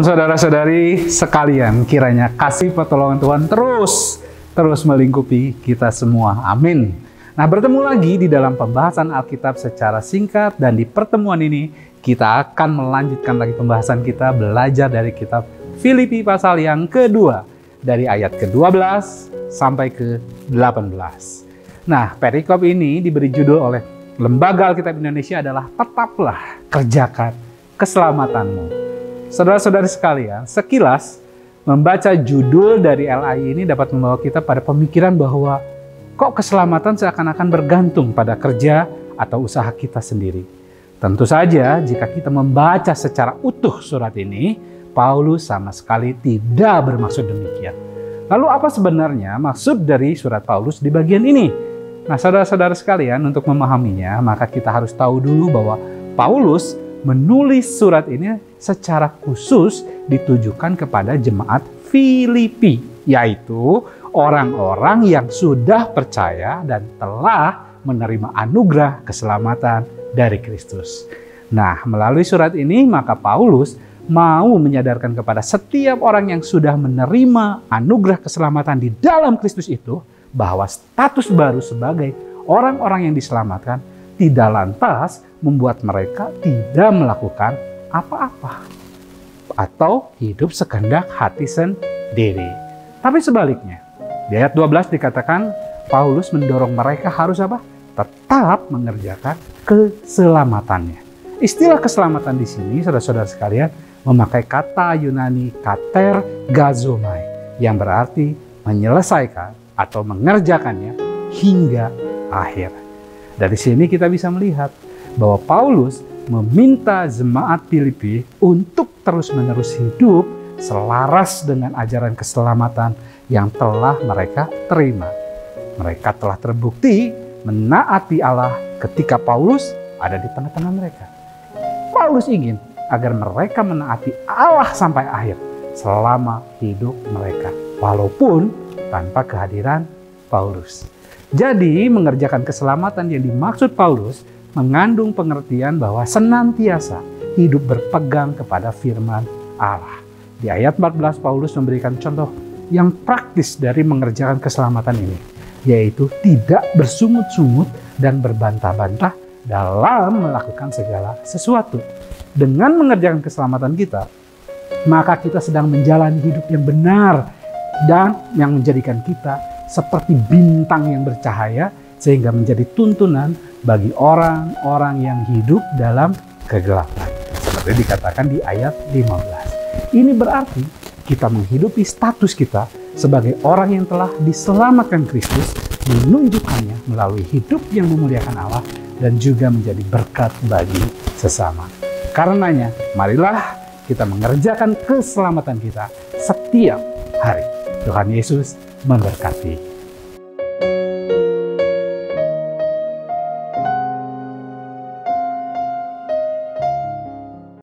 Saudara-saudari sekalian, kiranya kasih pertolongan Tuhan terus melingkupi kita semua. Amin. Nah, bertemu lagi di dalam pembahasan Alkitab secara singkat, dan di pertemuan ini kita akan melanjutkan lagi pembahasan kita belajar dari kitab Filipi pasal yang kedua, dari ayat ke-12 sampai ke-18. Nah, perikop ini diberi judul oleh Lembaga Alkitab Indonesia adalah "Tetaplah Kerjakan Keselamatanmu". Saudara-saudari sekalian, sekilas membaca judul dari LAI ini dapat membawa kita pada pemikiran bahwa kok keselamatan seakan-akan bergantung pada kerja atau usaha kita sendiri. Tentu saja jika kita membaca secara utuh surat ini, Paulus sama sekali tidak bermaksud demikian. Lalu apa sebenarnya maksud dari surat Paulus di bagian ini? Nah, saudara-saudara sekalian, untuk memahaminya maka kita harus tahu dulu bahwa Paulus menulis surat ini secara khusus ditujukan kepada jemaat Filipi, yaitu orang-orang yang sudah percaya dan telah menerima anugerah keselamatan dari Kristus. Nah, melalui surat ini maka Paulus mau menyadarkan kepada setiap orang yang sudah menerima anugerah keselamatan di dalam Kristus itu bahwa status baru sebagai orang-orang yang diselamatkan tidak lantas membuat mereka tidak melakukan apa-apa atau hidup sekehendak hati sendiri. Tapi sebaliknya, di ayat 12 dikatakan Paulus mendorong mereka harus apa? Tetap mengerjakan keselamatannya. Istilah keselamatan di sini, saudara-saudara sekalian, memakai kata Yunani kater gazomai, yang berarti menyelesaikan atau mengerjakannya hingga akhir. Dari sini kita bisa melihat bahwa Paulus meminta jemaat Filipi untuk terus-menerus hidup selaras dengan ajaran keselamatan yang telah mereka terima. Mereka telah terbukti menaati Allah ketika Paulus ada di tengah-tengah mereka. Paulus ingin agar mereka menaati Allah sampai akhir selama hidup mereka, walaupun tanpa kehadiran Paulus. Jadi, mengerjakan keselamatan yang dimaksud Paulus mengandung pengertian bahwa senantiasa hidup berpegang kepada firman Allah. Di ayat 14, Paulus memberikan contoh yang praktis dari mengerjakan keselamatan ini, yaitu tidak bersungut-sungut dan berbantah-bantah dalam melakukan segala sesuatu. Dengan mengerjakan keselamatan kita, maka kita sedang menjalani hidup yang benar dan yang menjadikan kita seperti bintang yang bercahaya, sehingga menjadi tuntunan bagi orang-orang yang hidup dalam kegelapan. Seperti dikatakan di ayat 15. Ini berarti kita menghidupi status kita sebagai orang yang telah diselamatkan Kristus, menunjukkannya melalui hidup yang memuliakan Allah dan juga menjadi berkat bagi sesama. Karenanya, marilah kita mengerjakan keselamatan kita setiap hari. Tuhan Yesus memberkati.